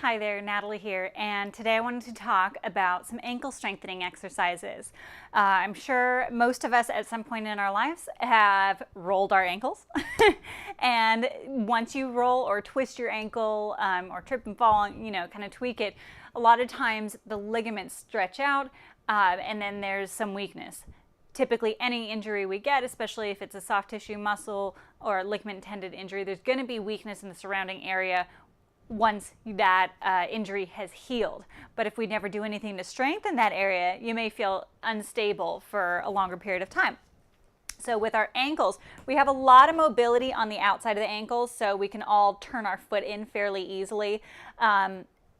Hi there, Natalie here, and today I wanted to talk about some ankle strengthening exercises. I'm sure most of us at some point in our lives have rolled our ankles, and once you roll or twist your ankle or trip and fall, kind of tweak it, a lot of times the ligaments stretch out and then there's some weakness. Typically any injury we get, especially if it's a soft tissue muscle or ligament tendon injury, there's going to be weakness in the surrounding area once that injury has healed. But if we never do anything to strengthen that area, you may feel unstable for a longer period of time. So with our ankles, we have a lot of mobility on the outside of the ankles, so we can all turn our foot in fairly easily.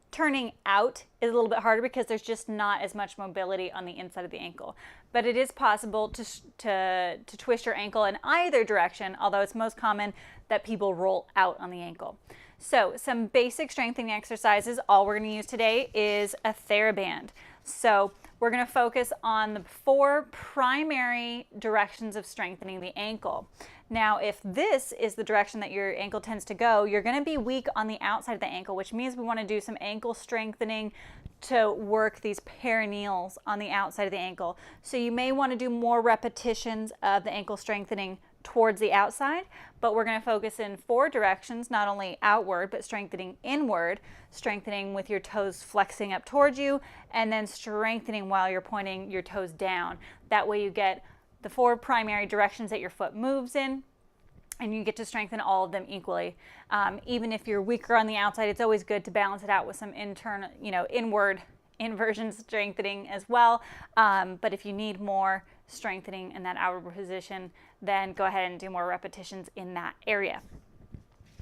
Turning out is a little bit harder because there's just not as much mobility on the inside of the ankle. But it is possible to twist your ankle in either direction, although it's most common that people roll out on the ankle. So some basic strengthening exercises. All we're going to use today is a Thera-Band. So we're going to focus on the 4 primary directions of strengthening the ankle. Now, if this is the direction that your ankle tends to go, you're going to be weak on the outside of the ankle, which means we want to do some ankle strengthening to work these perineals on the outside of the ankle. So you may want to do more repetitions of the ankle strengthening towards the outside, but we're going to focus in 4 directions, not only outward, but strengthening inward, strengthening with your toes flexing up towards you, and then strengthening while you're pointing your toes down. That way you get the 4 primary directions that your foot moves in, and you get to strengthen all of them equally. Even if you're weaker on the outside, it's always good to balance it out with some internal, inward inversion strengthening as well. But if you need more strengthening in that outward position, then go ahead and do more repetitions in that area.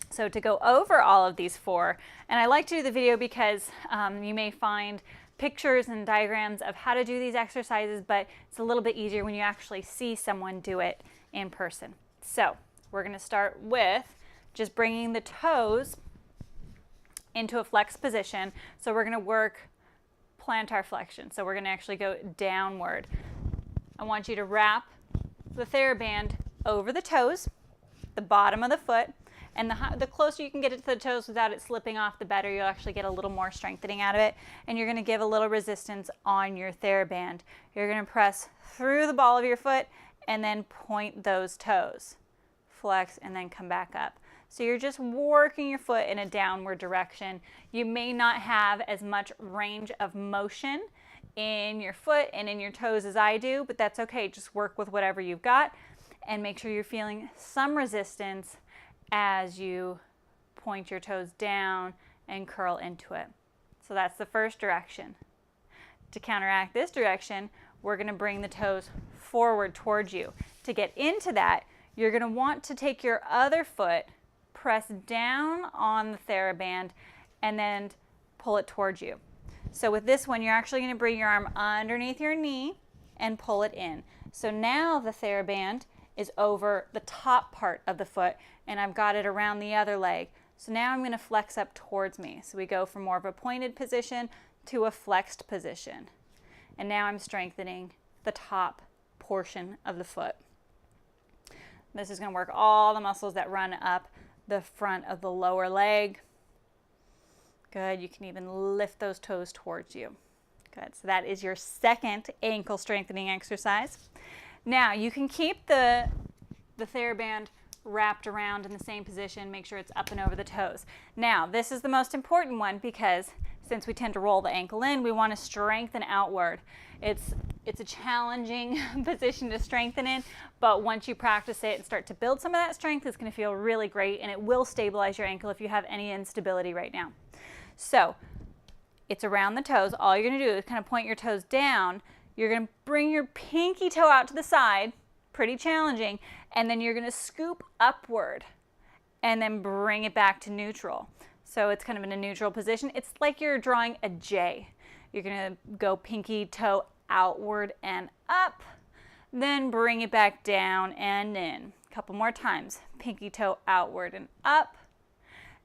So to go over all of these 4, and I like to do the video because you may find pictures and diagrams of how to do these exercises, but it's a little bit easier when you actually see someone do it in person. So we're going to start with just bringing the toes into a flexed position. So we're going to work plantar flexion. So we're going to actually go downward. I want you to wrap the Thera-Band over the toes, the bottom of the foot, and the closer you can get it to the toes without it slipping off, the better. You'll actually get a little more strengthening out of it, and you're going to give a little resistance on your Thera-Band. You're going to press through the ball of your foot and then point those toes. Flex and then come back up. So you're just working your foot in a downward direction. You may not have as much range of motion in your foot and in your toes as I do, but that's okay. Just work with whatever you've got and make sure you're feeling some resistance as you point your toes down and curl into it. So that's the first direction. To counteract this direction, we're going to bring the toes forward towards you. To get into that, you're going to want to take your other foot, press down on the Thera-Band, and then pull it towards you. So with this one, you're actually going to bring your arm underneath your knee and pull it in. So now the Thera-Band is over the top part of the foot, and I've got it around the other leg. So now I'm going to flex up towards me. So we go from more of a pointed position to a flexed position. And now I'm strengthening the top portion of the foot. This is going to work all the muscles that run up the front of the lower leg. Good. You can even lift those toes towards you. Good. So that is your second ankle strengthening exercise. Now you can keep the Thera-Band wrapped around in the same position. Make sure it's up and over the toes. Now this is the most important one because since we tend to roll the ankle in, we want to strengthen outward. It's a challenging position to strengthen in, but once you practice it and start to build some of that strength, it's going to feel really great, and it will stabilize your ankle if you have any instability right now. So it's around the toes. All you're going to do is kind of point your toes down. You're going to bring your pinky toe out to the side, pretty challenging, and then you're going to scoop upward and then bring it back to neutral. So it's kind of in a neutral position. It's like you're drawing a J. You're going to go pinky toe outward and up, then bring it back down and in. A couple more times. Pinky toe outward and up,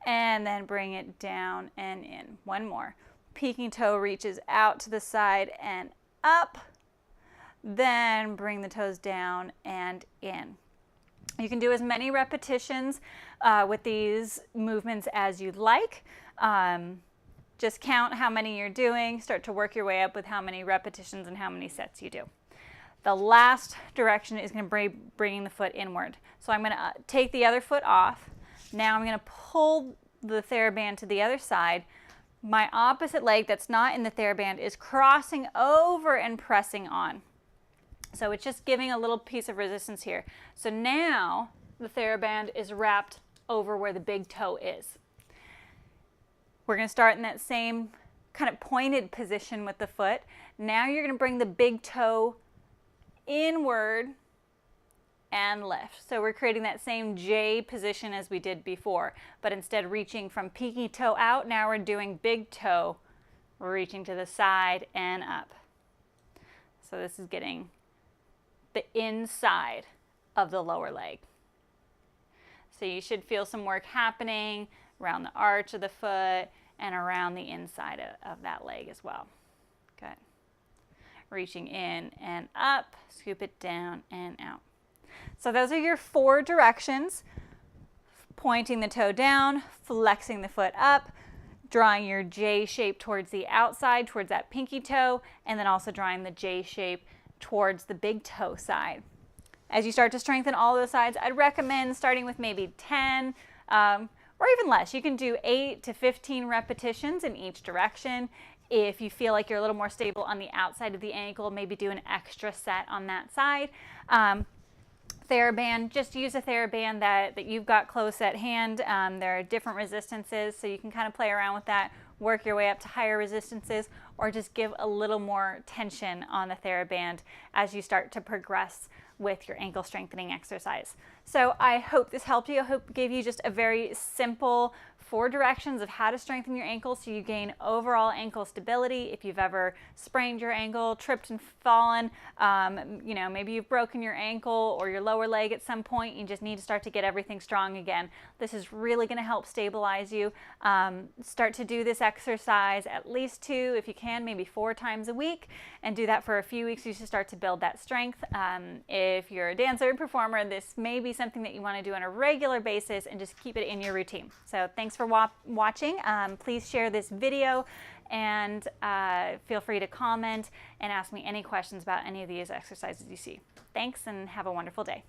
and then bring it down and in. One more. Pinky toe reaches out to the side and up, then bring the toes down and in. You can do as many repetitions with these movements as you'd like. Just count how many you're doing, start to work your way up with how many repetitions and how many sets you do. The last direction is going to be bringing the foot inward. So I'm going to take the other foot off. Now I'm going to pull the Thera-Band to the other side. My opposite leg that's not in the Thera-Band is crossing over and pressing on. So it's just giving a little piece of resistance here. So now the Thera-Band is wrapped over where the big toe is. We're going to start in that same kind of pointed position with the foot. Now you're going to bring the big toe inward and lift. So we're creating that same J position as we did before, but instead reaching from pinky toe out, now we're doing big toe, reaching to the side and up. So this is getting the inside of the lower leg. So you should feel some work happening around the arch of the foot and around the inside of that leg as well. Good. Reaching in and up, scoop it down and out. So those are your 4 directions. Pointing the toe down, flexing the foot up, drawing your J shape towards the outside, towards that pinky toe, and then also drawing the J shape towards the big toe side. As you start to strengthen all those sides, I'd recommend starting with maybe 10, or even less. You can do 8 to 15 repetitions in each direction. If you feel like you're a little more stable on the outside of the ankle, maybe do an extra set on that side. Thera-Band, just use a Thera-Band that you've got close at hand. There are different resistances, so you can kind of play around with that, work your way up to higher resistances, or just give a little more tension on the Thera-Band as you start to progress with your ankle strengthening exercise. So I hope this helped you. I hope it gave you just a very simple 4 directions of how to strengthen your ankle so you gain overall ankle stability. If you've ever sprained your ankle, tripped and fallen, you know, maybe you've broken your ankle or your lower leg at some point, you just need to start to get everything strong again. This is really going to help stabilize you. Start to do this exercise at least 2, if you can, maybe 4 times a week, and do that for a few weeks. You should start to build that strength. If you're a dancer or performer, this may be something that you want to do on a regular basis and just keep it in your routine. So thanks for watching. Please share this video and feel free to comment and ask me any questions about any of these exercises you see. Thanks and have a wonderful day.